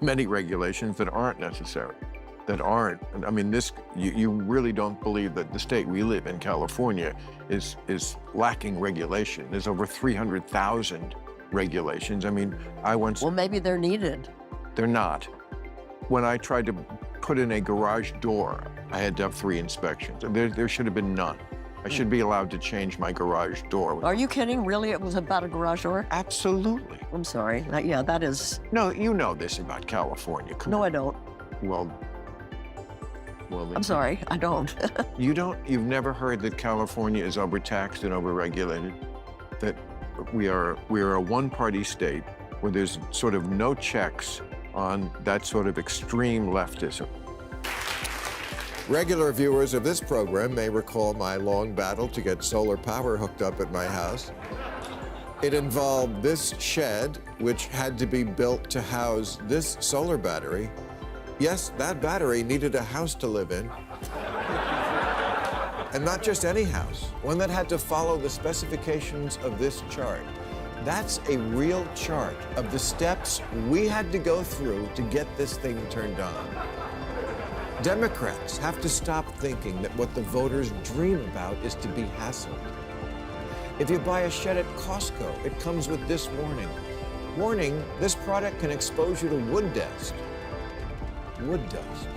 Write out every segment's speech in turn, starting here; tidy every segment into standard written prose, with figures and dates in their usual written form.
many regulations that aren't necessary, that aren't. I mean, you really don't believe that the state we live in, California, is lacking regulation. There's over 300,000 regulations. I mean, Well, maybe they're needed. They're not. When I tried to put in a garage door, I had to have 3 inspections. There should have been none. I should be allowed to change my garage door. Are you kidding? Really? It was about a garage door? Absolutely. I'm sorry. Yeah, that is... No, you know this about California. Come No, on. I don't. Well, I'm sorry, I don't. you don't? You've never heard that California is overtaxed and overregulated? That we are a one-party state where there's sort of no checks on that sort of extreme leftism. Regular viewers of this program may recall my long battle to get solar power hooked up at my house. It involved this shed, which had to be built to house this solar battery. Yes, that battery needed a house to live in. And not just any house, one that had to follow the specifications of this chart. That's a real chart of the steps we had to go through to get this thing turned on. Democrats have to stop thinking that what the voters dream about is to be hassled. If you buy a shed at Costco, it comes with this warning. Warning, this product can expose you to wood dust. Wood dust.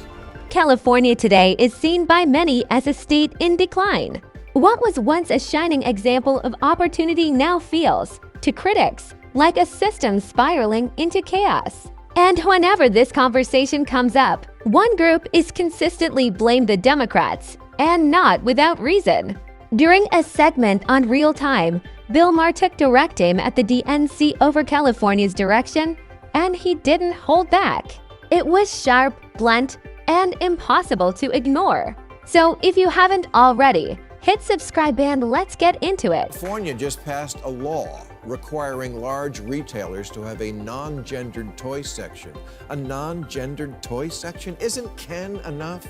California today is seen by many as a state in decline. What was once a shining example of opportunity now feels, to critics, like a system spiraling into chaos. And whenever this conversation comes up, one group is consistently blamed the Democrats, and not without reason. During a segment on Real Time, Bill Maher took direct aim at the DNC over California's direction, and he didn't hold back. It was sharp, blunt, and impossible to ignore. So if you haven't already, hit subscribe and let's get into it. California just passed a law requiring large retailers to have a non-gendered toy section. A non-gendered toy section? Isn't Ken enough?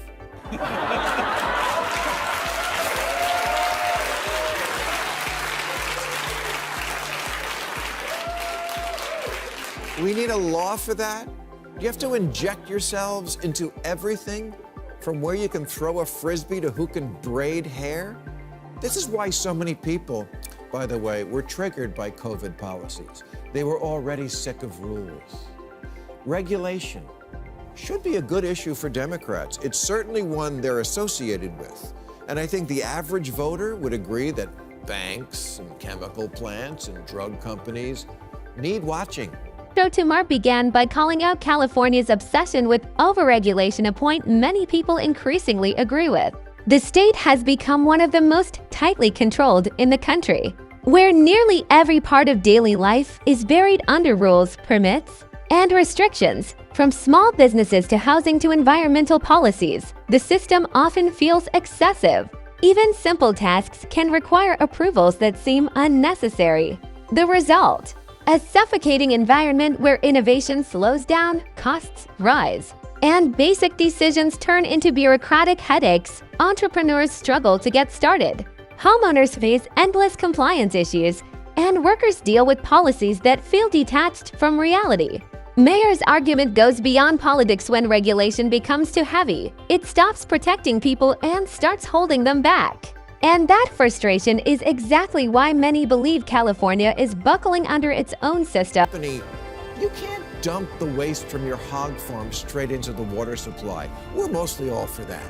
We need a law for that? Do you have to inject yourselves into everything? From where you can throw a frisbee to who can braid hair? This is why so many people, by the way, were triggered by COVID policies. They were already sick of rules. Regulation should be a good issue for Democrats. It's certainly one they're associated with. And I think the average voter would agree that banks and chemical plants and drug companies need watching. Maher began by calling out California's obsession with overregulation, a point many people increasingly agree with. The state has become one of the most tightly controlled in the country, where nearly every part of daily life is buried under rules, permits, and restrictions. From small businesses to housing to environmental policies, the system often feels excessive. Even simple tasks can require approvals that seem unnecessary. The result: a suffocating environment where innovation slows down, costs rise, and basic decisions turn into bureaucratic headaches. Entrepreneurs struggle to get started. Homeowners face endless compliance issues, and workers deal with policies that feel detached from reality. Maher's argument goes beyond politics. When regulation becomes too heavy, it stops protecting people and starts holding them back. And that frustration is exactly why many believe California is buckling under its own system. You can't dump the waste from your hog farm straight into the water supply. We're mostly all for that.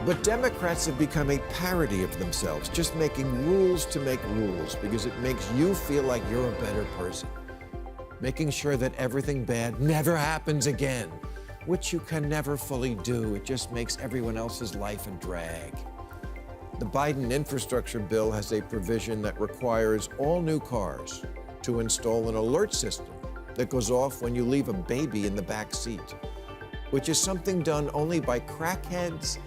But Democrats have become a parody of themselves, just making rules to make rules because it makes you feel like you're a better person. Making sure that everything bad never happens again, which you can never fully do. It just makes everyone else's life a drag. The Biden infrastructure bill has a provision that requires all new cars to install an alert system that goes off when you leave a baby in the back seat, which is something done only by crackheads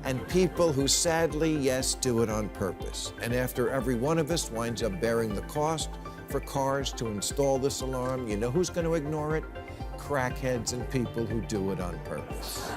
and people who sadly, yes, do it on purpose. And after every one of us winds up bearing the cost for cars to install this alarm, you know who's going to ignore it? Crackheads and people who do it on purpose.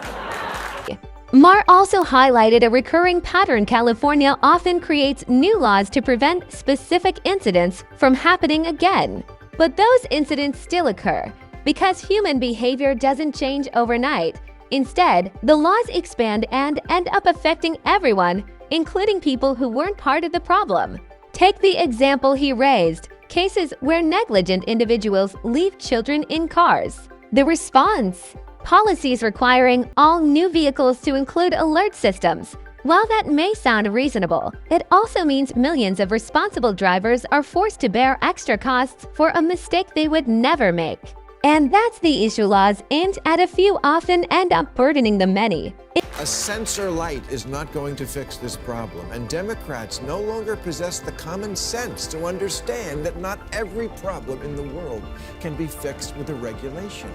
Maher also highlighted a recurring pattern: California often creates new laws to prevent specific incidents from happening again. But those incidents still occur Because human behavior doesn't change overnight. Instead, the laws expand and end up affecting everyone, including people who weren't part of the problem. Take the example he raised, cases where negligent individuals leave children in cars. The response: policies requiring all new vehicles to include alert systems. While that may sound reasonable, it also means millions of responsible drivers are forced to bear extra costs for a mistake they would never make. And that's the issue. Laws aimed at a few often end up burdening the many. A sensor light is not going to fix this problem, and Democrats no longer possess the common sense to understand that not every problem in the world can be fixed with a regulation.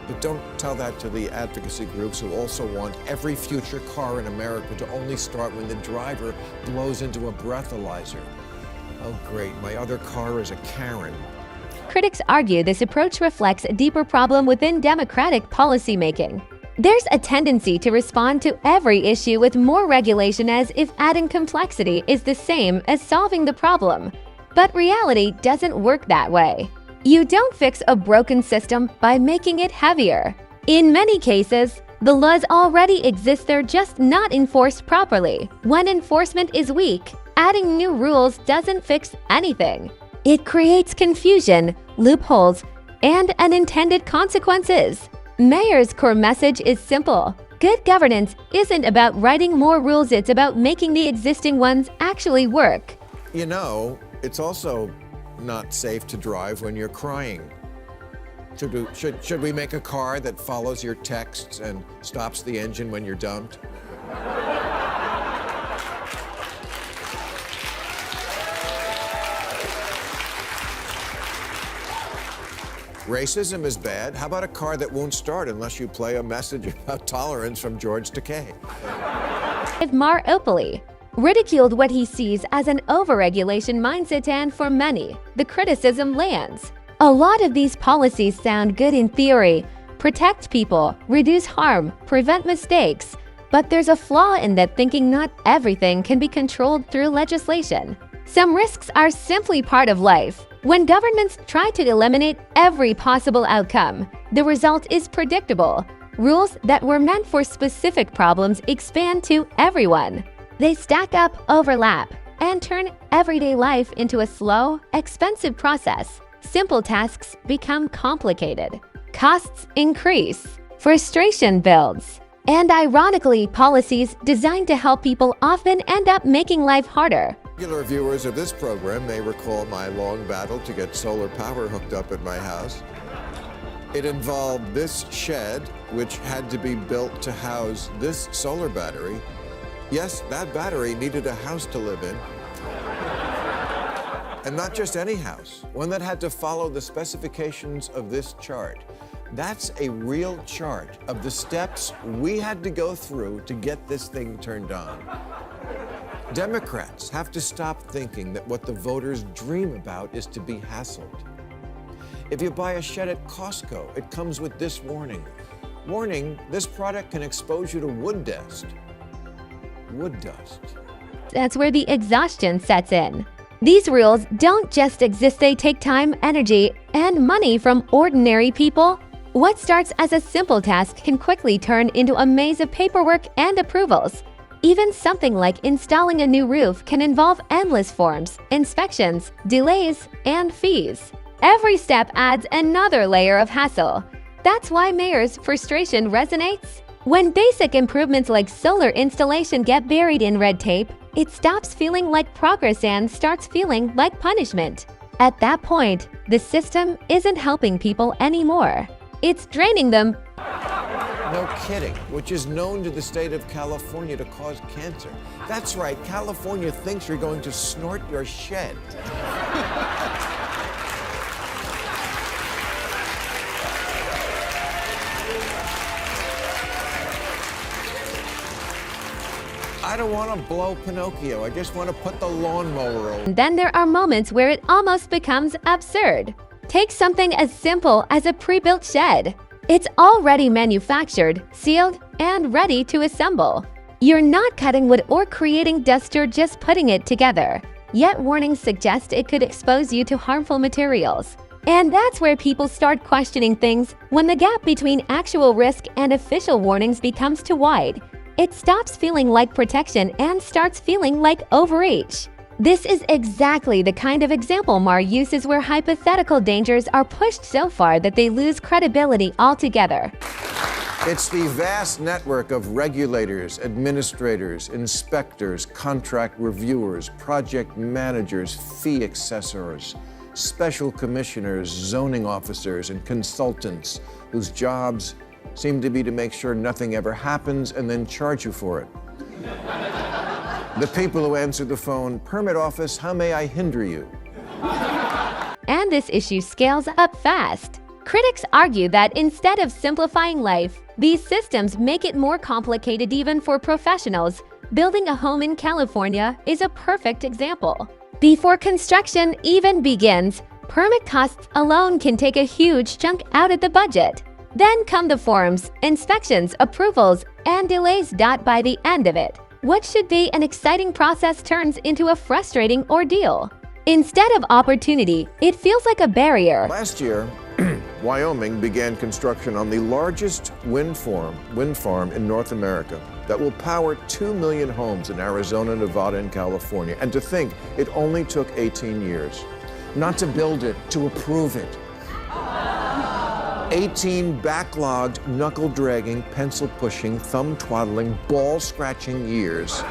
But don't tell that to the advocacy groups who also want every future car in America to only start when the driver blows into a breathalyzer. Oh great, my other car is a Karen. Critics argue this approach reflects a deeper problem within Democratic policymaking. There's a tendency to respond to every issue with more regulation as if adding complexity is the same as solving the problem. But reality doesn't work that way. You don't fix a broken system by making it heavier. In many cases, the laws already exist, they're just not enforced properly. When enforcement is weak, adding new rules doesn't fix anything. It creates confusion, loopholes, and unintended consequences. Maher's core message is simple. Good governance isn't about writing more rules, it's about making the existing ones actually work. You know, it's also not safe to drive when you're crying. Should we make a car that follows your texts and stops the engine when you're dumped? Racism is bad. How about a car that won't start unless you play a message about tolerance from George Takei? Maher openly ridiculed what he sees as an overregulation mindset, and for many, the criticism lands. A lot of these policies sound good in theory, protect people, reduce harm, prevent mistakes, but there's a flaw in that thinking. Not everything can be controlled through legislation. Some risks are simply part of life. When governments try to eliminate every possible outcome, the result is predictable. Rules that were meant for specific problems expand to everyone. They stack up, overlap, and turn everyday life into a slow, expensive process. Simple tasks become complicated. Costs increase. Frustration builds. And ironically, policies designed to help people often end up making life harder. Regular viewers of this program may recall my long battle to get solar power hooked up at my house. It involved this shed, which had to be built to house this solar battery. Yes, that battery needed a house to live in. And not just any house, one that had to follow the specifications of this chart. That's a real chart of the steps we had to go through to get this thing turned on. Democrats have to stop thinking that what the voters dream about is to be hassled. If you buy a shed at Costco, it comes with this warning. Warning, this product can expose you to wood dust. Wood dust. That's where the exhaustion sets in. These rules don't just exist, they take time, energy, and money from ordinary people. What starts as a simple task can quickly turn into a maze of paperwork and approvals. Even something like installing a new roof can involve endless forms, inspections, delays, and fees. Every step adds another layer of hassle. That's why Maher's frustration resonates. When basic improvements like solar installation get buried in red tape, it stops feeling like progress and starts feeling like punishment. At that point, the system isn't helping people anymore. It's draining them. No kidding, which is known to the state of California to cause cancer. That's right, California thinks you're going to snort your shed. I don't want to blow Pinocchio, I just want to put the lawnmower over. Then there are moments where it almost becomes absurd. Take something as simple as a pre-built shed. It's already manufactured, sealed, and ready to assemble. You're not cutting wood or creating dust, you're just putting it together. Yet warnings suggest it could expose you to harmful materials. And that's where people start questioning things when the gap between actual risk and official warnings becomes too wide. It stops feeling like protection and starts feeling like overreach. This is exactly the kind of example Maher uses where hypothetical dangers are pushed so far that they lose credibility altogether. It's the vast network of regulators, administrators, inspectors, contract reviewers, project managers, fee assessors, special commissioners, zoning officers, and consultants whose jobs seem to be to make sure nothing ever happens and then charge you for it. The people who answer the phone, "Permit office, how may I hinder you?" And this issue scales up fast. Critics argue that instead of simplifying life, these systems make it more complicated even for professionals. Building a home in California is a perfect example. Before construction even begins, permit costs alone can take a huge chunk out of the budget. Then come the forms, inspections, approvals, and delays. By the end of it, what should be an exciting process turns into a frustrating ordeal. Instead of opportunity, it feels like a barrier. Last year, Wyoming began construction on the largest wind farm in North America that will power 2 million homes in Arizona, Nevada, and California. And to think, it only took 18 years. Not to build it, to approve it. 18 backlogged, knuckle-dragging, pencil-pushing, thumb-twaddling, ball-scratching years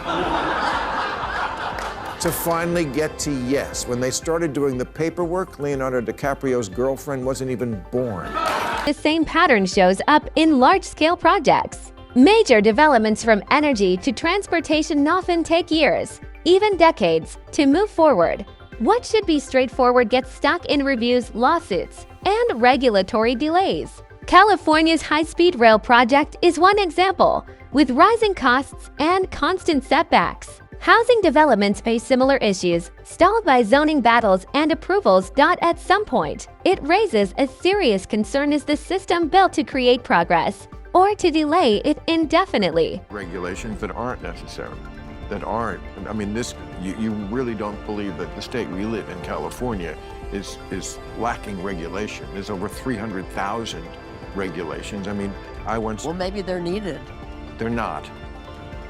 to finally get to yes. When they started doing the paperwork, Leonardo DiCaprio's girlfriend wasn't even born. The same pattern shows up in large-scale projects. Major developments from energy to transportation often take years, even decades, to move forward. What should be straightforward gets stuck in reviews, lawsuits, and regulatory delays. California's high-speed rail project is one example, with rising costs and constant setbacks. Housing developments face similar issues, stalled by zoning battles and approvals. At some point, it raises a serious concern: is the system built to create progress or to delay it indefinitely? Regulations that aren't necessary, I mean, you really don't believe that the state we live in, California, is lacking regulation. There's over 300,000 regulations. I mean, Well, maybe they're needed. They're not.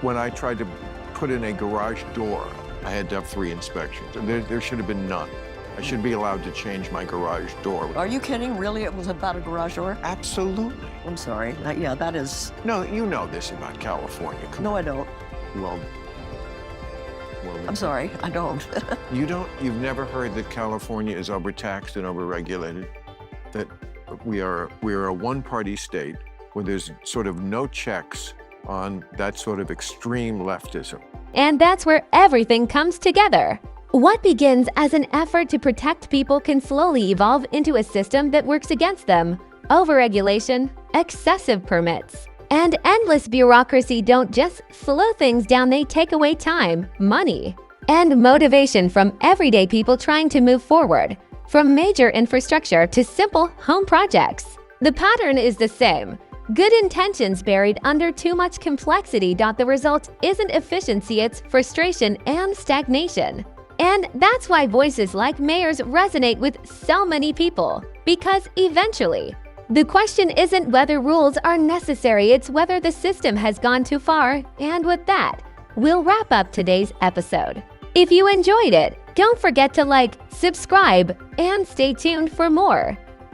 When I tried to put in a garage door, I had to have 3 inspections. There should have been none. I should be allowed to change my garage door. Are you kidding? Really? It was about a garage door? Absolutely. I'm sorry. Yeah, that is... No, you know this about California. No, I don't. Well, I'm sorry, I don't. You've never heard that California is overtaxed and overregulated? That we are a one-party state where there's sort of no checks on that sort of extreme leftism. And that's where everything comes together. What begins as an effort to protect people can slowly evolve into a system that works against them. Overregulation, excessive permits, and endless bureaucracy don't just slow things down, they take away time, money, and motivation from everyday people trying to move forward. From major infrastructure to simple home projects, the pattern is the same. Good intentions buried under too much complexity. The result isn't efficiency, it's frustration and stagnation. And that's why voices like Maher's resonate with so many people, because eventually, the question isn't whether rules are necessary, it's whether the system has gone too far. And with that, we'll wrap up today's episode. If you enjoyed it, don't forget to like, subscribe, and stay tuned for more.